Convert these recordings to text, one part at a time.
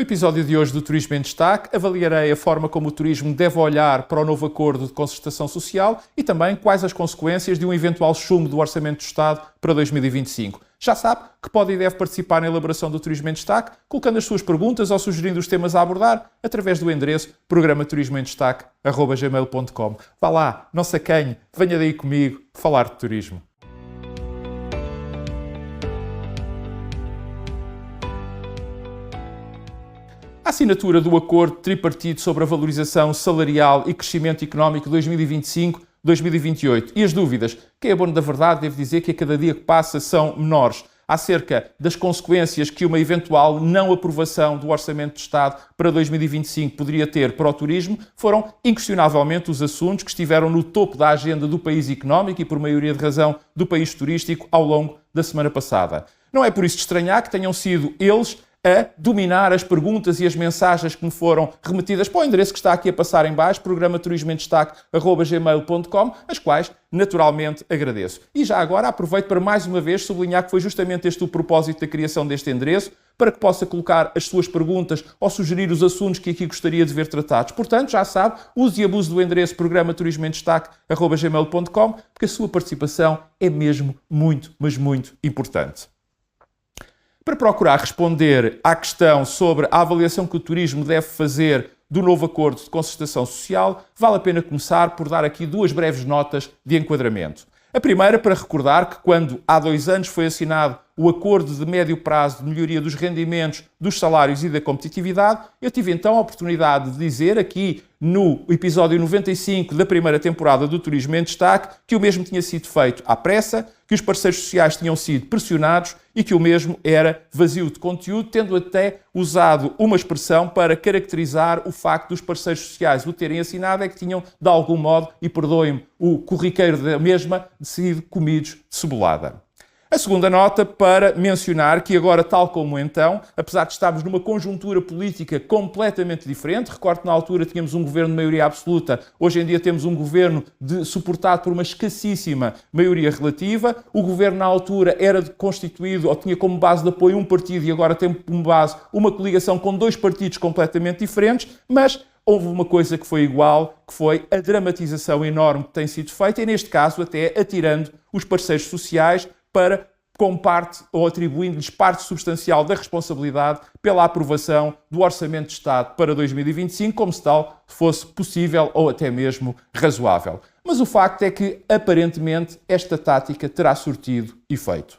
episódio de hoje do Turismo em Destaque, avaliarei a forma como o turismo deve olhar para o novo acordo de concertação social e também quais as consequências de um eventual chumbo do Orçamento do Estado para 2025. Já sabe que pode e deve participar na elaboração do Turismo em Destaque, colocando as suas perguntas ou sugerindo os temas a abordar através do endereço programa-turismoemdestaque@gmail.com. Vá lá, não se acanhe, venha daí comigo falar de turismo. A assinatura do Acordo Tripartite sobre a Valorização Salarial e Crescimento Económico 2025-2028 e as dúvidas, quem é dono da verdade deve dizer que a cada dia que passa são menores, acerca das consequências que uma eventual não aprovação do Orçamento de Estado para 2025 poderia ter para o turismo, foram inquestionavelmente os assuntos que estiveram no topo da agenda do país económico e, por maioria de razão, do país turístico ao longo da semana passada. Não é por isso de estranhar que tenham sido eles a dominar as perguntas e as mensagens que me foram remetidas para o endereço que está aqui a passar em baixo, programa-turismoemdestaque@gmail.com, as quais, naturalmente, agradeço. E já agora aproveito para mais uma vez sublinhar que foi justamente este o propósito da criação deste endereço, para que possa colocar as suas perguntas ou sugerir os assuntos que aqui gostaria de ver tratados. Portanto, já sabe, use e abuse do endereço programa-turismoemdestaque@gmail.com, porque a sua participação é mesmo muito, mas muito importante. Para procurar responder à questão sobre a avaliação que o turismo deve fazer do novo acordo de concertação social, vale a pena começar por dar aqui duas breves notas de enquadramento. A primeira, para recordar que quando há 2 anos foi assinado o Acordo de Médio Prazo de Melhoria dos Rendimentos, dos Salários e da Competitividade, eu tive então a oportunidade de dizer aqui no episódio 95 da primeira temporada do Turismo em Destaque que o mesmo tinha sido feito à pressa, que os parceiros sociais tinham sido pressionados e que o mesmo era vazio de conteúdo, tendo até usado uma expressão para caracterizar o facto dos parceiros sociais o terem assinado, é que tinham, de algum modo, e perdoem-me o corriqueiro da mesma, sido comidos de cebolada. A segunda nota para mencionar que agora, tal como então, apesar de estarmos numa conjuntura política completamente diferente, recordo que na altura tínhamos um governo de maioria absoluta, hoje em dia temos um governo suportado por uma escassíssima maioria relativa, o governo na altura era constituído ou tinha como base de apoio um partido e agora tem como base uma coligação com 2 partidos completamente diferentes, mas houve uma coisa que foi igual, que foi a dramatização enorme que tem sido feita e, neste caso, até atirando os parceiros sociais para, com parte ou atribuindo-lhes parte substancial da responsabilidade pela aprovação do Orçamento de Estado para 2025, como se tal fosse possível ou até mesmo razoável. Mas o facto é que, aparentemente, esta tática terá surtido efeito.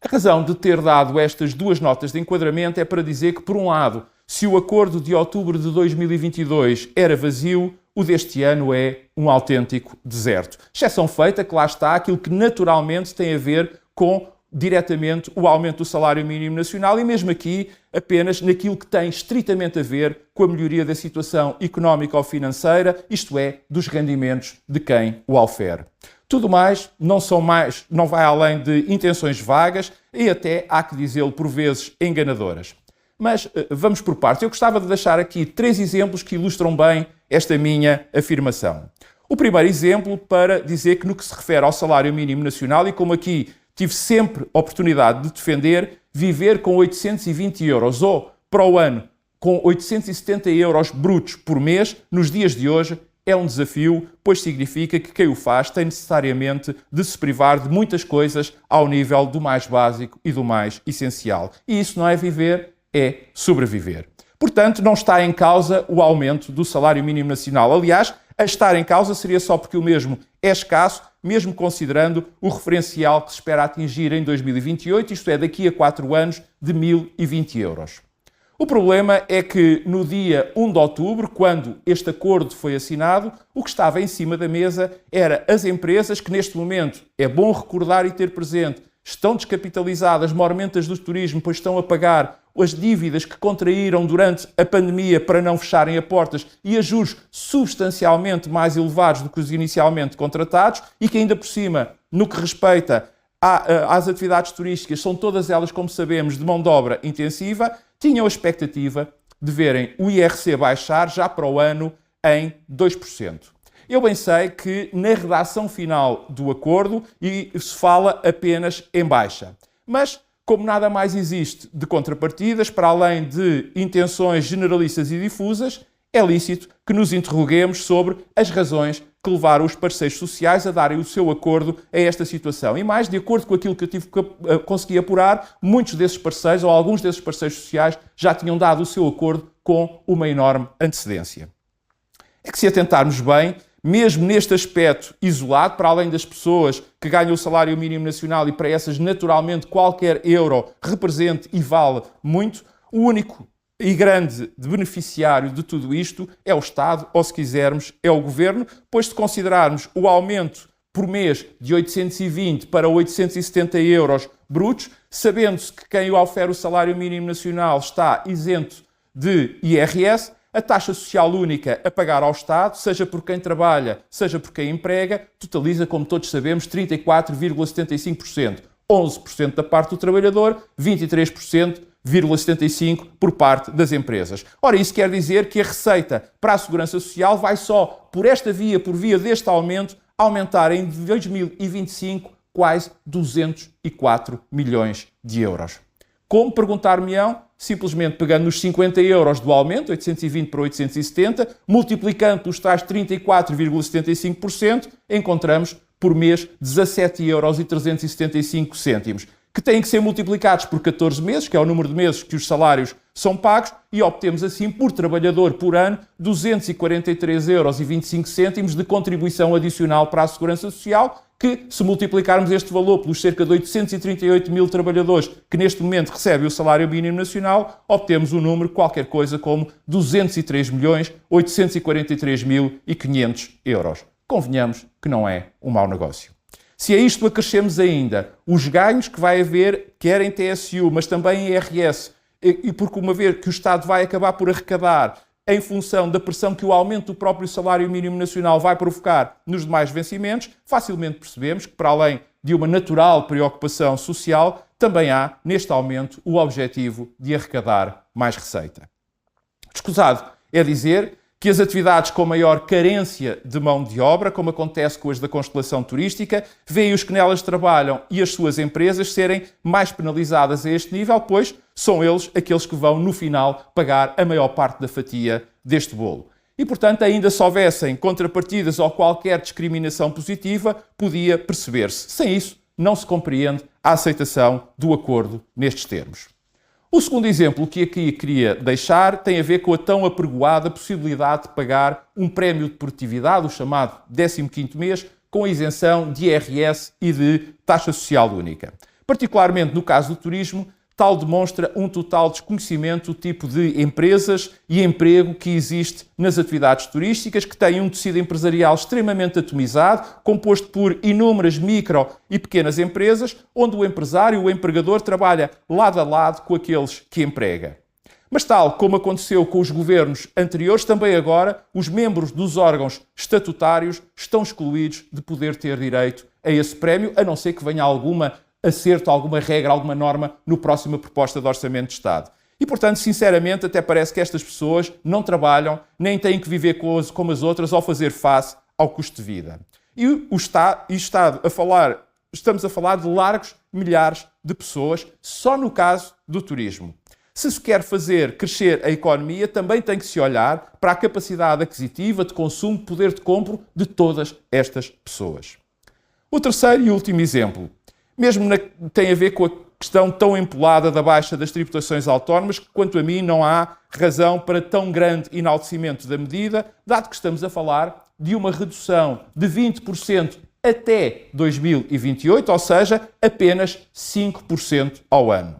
A razão de ter dado estas duas notas de enquadramento é para dizer que, por um lado, se o acordo de outubro de 2022 era vazio, o deste ano é um autêntico deserto. Exceção feita que lá está aquilo que naturalmente tem a ver com, diretamente, o aumento do salário mínimo nacional e mesmo aqui apenas naquilo que tem estritamente a ver com a melhoria da situação económica ou financeira, isto é, dos rendimentos de quem o aufere. Tudo mais não vai além de intenções vagas e até, há que dizê-lo, por vezes enganadoras. Mas vamos por partes. Eu gostava de deixar aqui 3 exemplos que ilustram bem esta minha afirmação. O primeiro exemplo para dizer que no que se refere ao salário mínimo nacional, e como aqui tive sempre a oportunidade de defender, viver com 820 euros ou, para o ano, com 870 euros brutos por mês, nos dias de hoje, é um desafio, pois significa que quem o faz tem necessariamente de se privar de muitas coisas ao nível do mais básico e do mais essencial. E isso não é viver, é sobreviver. Portanto, não está em causa o aumento do salário mínimo nacional. Aliás, a estar em causa seria só porque o mesmo é escasso, mesmo considerando o referencial que se espera atingir em 2028, isto é, daqui a 4 anos, de 1.020 euros. O problema é que no dia 1 de outubro, quando este acordo foi assinado, o que estava em cima da mesa era as empresas que neste momento, é bom recordar e ter presente, estão descapitalizadas, maiormente as do turismo, pois estão a pagar as dívidas que contraíram durante a pandemia para não fecharem as portas e a juros substancialmente mais elevados do que os inicialmente contratados e que ainda por cima, no que respeita às atividades turísticas, são todas elas, como sabemos, de mão de obra intensiva, tinham a expectativa de verem o IRC baixar já para o ano em 2%. Eu bem sei que na redação final do acordo se fala apenas em baixa. Mas como nada mais existe de contrapartidas, para além de intenções generalistas e difusas, é lícito que nos interroguemos sobre as razões que levaram os parceiros sociais a darem o seu acordo a esta situação. E mais, de acordo com aquilo que eu consegui apurar, muitos desses parceiros, ou alguns desses parceiros sociais, já tinham dado o seu acordo com uma enorme antecedência. É que se atentarmos bem, mesmo neste aspecto isolado, para além das pessoas que ganham o salário mínimo nacional e para essas, naturalmente, qualquer euro represente e vale muito, o único e grande beneficiário de tudo isto é o Estado, ou se quisermos, é o Governo, pois se considerarmos o aumento por mês de 820 para 870 euros brutos, sabendo-se que quem ofere o salário mínimo nacional está isento de IRS, a taxa social única a pagar ao Estado, seja por quem trabalha, seja por quem emprega, totaliza, como todos sabemos, 34,75%. 11% da parte do trabalhador, 23,75% por parte das empresas. Ora, isso quer dizer que a receita para a Segurança Social vai só por esta via, por via deste aumento, aumentar em 2025 quase 204 milhões de euros. Como, perguntar-me-ão? Simplesmente pegando nos 50 euros do aumento, 820 para 870, multiplicando os tais 34,75%, encontramos por mês 17,375 euros, que têm que ser multiplicados por 14 meses, que é o número de meses que os salários são pagos, e obtemos assim, por trabalhador por ano, 243,25 euros de contribuição adicional para a Segurança Social, que, se multiplicarmos este valor pelos cerca de 838 mil trabalhadores que neste momento recebem o salário mínimo nacional, obtemos um número qualquer coisa como 203.843.500 euros. Convenhamos que não é um mau negócio. Se a isto acrescemos ainda os ganhos que vai haver, quer em TSU, mas também em IRS, e porque uma vez que o Estado vai acabar por arrecadar em função da pressão que o aumento do próprio salário mínimo nacional vai provocar nos demais vencimentos, facilmente percebemos que, para além de uma natural preocupação social, também há, neste aumento, o objetivo de arrecadar mais receita. Escusado é dizer que as atividades com maior carência de mão de obra, como acontece com as da constelação turística, veem os que nelas trabalham e as suas empresas serem mais penalizadas a este nível, pois são eles aqueles que vão, no final, pagar a maior parte da fatia deste bolo. E, portanto, ainda se houvessem contrapartidas ou qualquer discriminação positiva, podia perceber-se. Sem isso, não se compreende a aceitação do acordo nestes termos. O segundo exemplo que aqui queria deixar tem a ver com a tão apregoada possibilidade de pagar um prémio de produtividade, o chamado 15º mês, com isenção de IRS e de taxa social única. Particularmente no caso do turismo, tal demonstra um total desconhecimento do tipo de empresas e emprego que existe nas atividades turísticas, que têm um tecido empresarial extremamente atomizado, composto por inúmeras micro e pequenas empresas, onde o empresário, o empregador, trabalha lado a lado com aqueles que emprega. Mas tal como aconteceu com os governos anteriores, também agora os membros dos órgãos estatutários estão excluídos de poder ter direito a esse prémio, a não ser que venha alguma acerto, alguma regra, alguma norma no próxima proposta de Orçamento de Estado. E, portanto, sinceramente, até parece que estas pessoas não trabalham, nem têm que viver como as outras ao fazer face ao custo de vida. E estamos a falar de largos milhares de pessoas, só no caso do turismo. Se se quer fazer crescer a economia, também tem que se olhar para a capacidade aquisitiva, de consumo, poder de compra de todas estas pessoas. O terceiro e último exemplo tem a ver com a questão tão empolada da baixa das tributações autónomas, que, quanto a mim, não há razão para tão grande enaltecimento da medida, dado que estamos a falar de uma redução de 20% até 2028, ou seja, apenas 5% ao ano.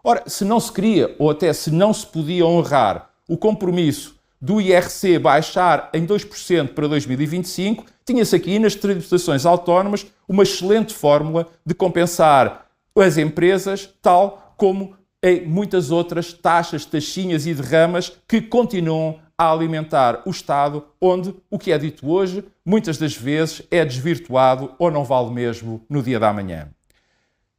Ora, se não se queria, ou até se não se podia honrar o compromisso do IRC baixar em 2% para 2025, tinha-se aqui nas tributações autónomas uma excelente fórmula de compensar as empresas, tal como em muitas outras taxas, taxinhas e derramas que continuam a alimentar o Estado, onde o que é dito hoje, muitas das vezes, é desvirtuado ou não vale mesmo no dia da manhã.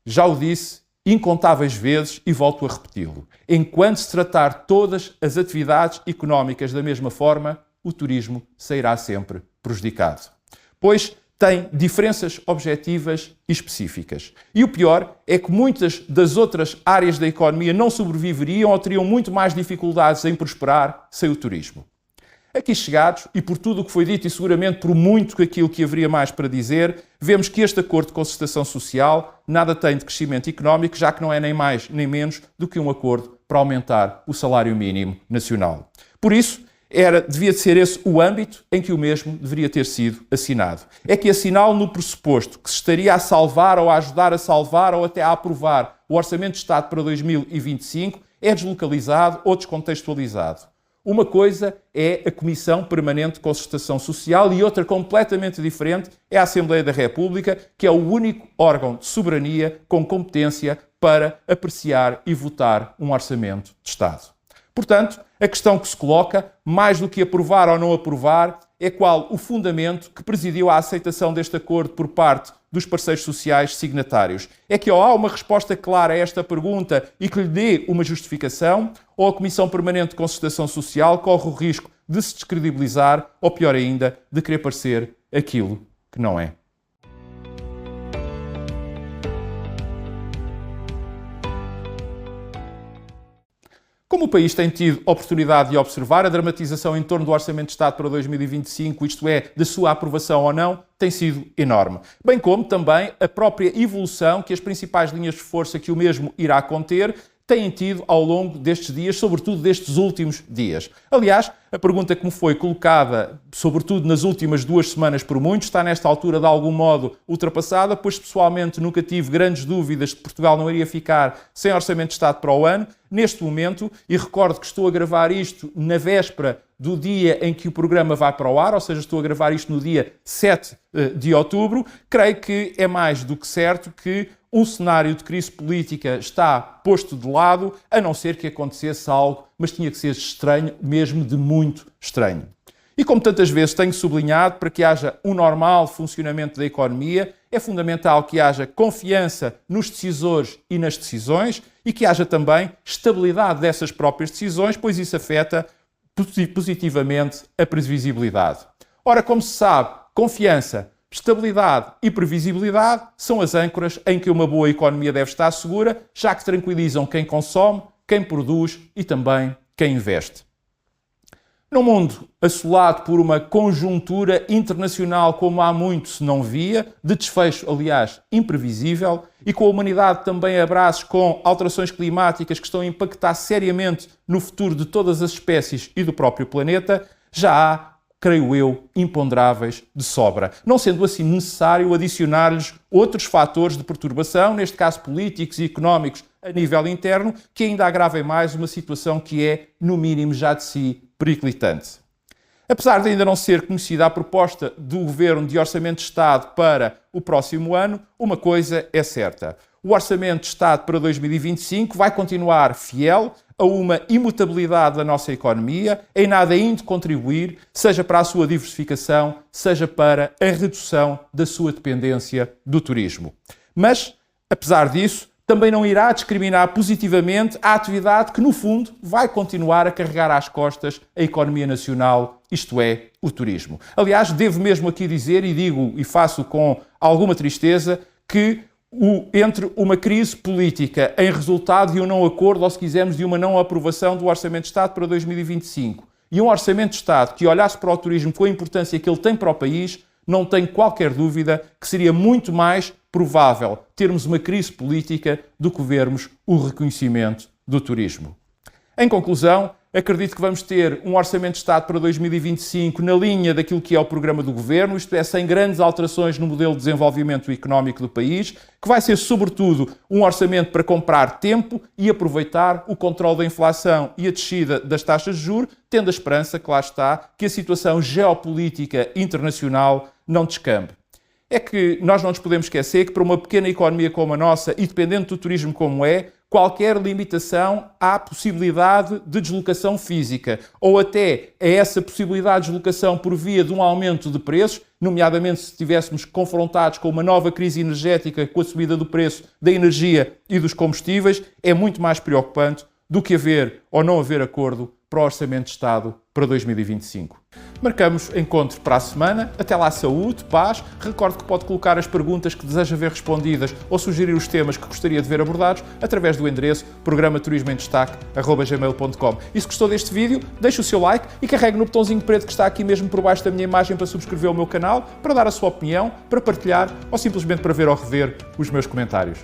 Já o disse incontáveis vezes e volto a repeti-lo. Enquanto se tratar todas as atividades económicas da mesma forma, o turismo sairá sempre prejudicado. Pois tem diferenças objetivas e específicas. E o pior é que muitas das outras áreas da economia não sobreviveriam ou teriam muito mais dificuldades em prosperar sem o turismo. Aqui chegados, e por tudo o que foi dito e seguramente por muito aquilo que haveria mais para dizer, vemos que este acordo de concertação social nada tem de crescimento económico, já que não é nem mais nem menos do que um acordo para aumentar o salário mínimo nacional. Por isso, devia ser esse o âmbito em que o mesmo deveria ter sido assinado. É que assiná-lo no pressuposto que se estaria a salvar ou a ajudar a salvar ou até a aprovar o Orçamento de Estado para 2025 é deslocalizado ou descontextualizado. Uma coisa é a Comissão Permanente de Concertação Social e outra completamente diferente é a Assembleia da República, que é o único órgão de soberania com competência para apreciar e votar um Orçamento de Estado. Portanto, a questão que se coloca, mais do que aprovar ou não aprovar, é qual o fundamento que presidiu à aceitação deste acordo por parte dos parceiros sociais signatários. É que ou há uma resposta clara a esta pergunta e que lhe dê uma justificação, ou a Comissão Permanente de Concertação Social corre o risco de se descredibilizar, ou pior ainda, de querer parecer aquilo que não é. Como o país tem tido oportunidade de observar, a dramatização em torno do Orçamento de Estado para 2025, isto é, da sua aprovação ou não, tem sido enorme. Bem como também a própria evolução que as principais linhas de força que o mesmo irá conter têm tido ao longo destes dias, sobretudo destes últimos dias. Aliás, a pergunta que me foi colocada, sobretudo nas últimas 2 semanas por muitos, está nesta altura de algum modo ultrapassada, pois pessoalmente nunca tive grandes dúvidas de que Portugal não iria ficar sem Orçamento de Estado para o ano. Neste momento, e recordo que estou a gravar isto na véspera do dia em que o programa vai para o ar, ou seja, estou a gravar isto no dia 7 de outubro, creio que é mais do que certo que um cenário de crise política está posto de lado, a não ser que acontecesse algo, mas tinha que ser estranho, mesmo de muito estranho. E como tantas vezes tenho sublinhado, para que haja um normal funcionamento da economia, é fundamental que haja confiança nos decisores e nas decisões e que haja também estabilidade dessas próprias decisões, pois isso afeta positivamente a previsibilidade. Ora, como se sabe, confiança, estabilidade e previsibilidade são as âncoras em que uma boa economia deve estar segura, já que tranquilizam quem consome, quem produz e também quem investe. Num mundo assolado por uma conjuntura internacional como há muito se não via, de desfecho, aliás, imprevisível, e com a humanidade também a braços com alterações climáticas que estão a impactar seriamente no futuro de todas as espécies e do próprio planeta, já há, creio eu, imponderáveis de sobra. Não sendo assim necessário adicionar-lhes outros fatores de perturbação, neste caso políticos e económicos a nível interno, que ainda agravem mais uma situação que é, no mínimo, já de si periclitante. Apesar de ainda não ser conhecida a proposta do Governo de Orçamento de Estado para o próximo ano, uma coisa é certa. O Orçamento de Estado para 2025 vai continuar fiel a uma imutabilidade da nossa economia, em nada ainda contribuir, seja para a sua diversificação, seja para a redução da sua dependência do turismo. Mas, apesar disso, também não irá discriminar positivamente a atividade que, no fundo, vai continuar a carregar às costas a economia nacional, isto é, o turismo. Aliás, devo mesmo aqui dizer, e digo e faço com alguma tristeza, que entre uma crise política em resultado de um não acordo, ou se quisermos, de uma não aprovação do Orçamento de Estado para 2025, e um Orçamento de Estado que olhasse para o turismo com a importância que ele tem para o país, não tenho qualquer dúvida que seria muito mais provável termos uma crise política do que vermos o reconhecimento do turismo. Em conclusão, acredito que vamos ter um Orçamento de Estado para 2025 na linha daquilo que é o programa do Governo, isto é, sem grandes alterações no modelo de desenvolvimento económico do país, que vai ser, sobretudo, um orçamento para comprar tempo e aproveitar o controle da inflação e a descida das taxas de juros, tendo a esperança, que lá está, que a situação geopolítica internacional não descambe. É que nós não nos podemos esquecer que para uma pequena economia como a nossa e dependente do turismo como é, qualquer limitação à possibilidade de deslocação física ou até a essa possibilidade de deslocação por via de um aumento de preços, nomeadamente se estivéssemos confrontados com uma nova crise energética com a subida do preço da energia e dos combustíveis, é muito mais preocupante do que haver ou não haver acordo para o Orçamento de Estado para 2025. Marcamos encontro para a semana. Até lá, saúde, paz. Recordo que pode colocar as perguntas que deseja ver respondidas ou sugerir os temas que gostaria de ver abordados através do endereço programaturismoemdestaque@gmail.com. E se gostou deste vídeo, deixe o seu like e carregue no botãozinho preto que está aqui mesmo por baixo da minha imagem para subscrever o meu canal, para dar a sua opinião, para partilhar ou simplesmente para ver ou rever os meus comentários.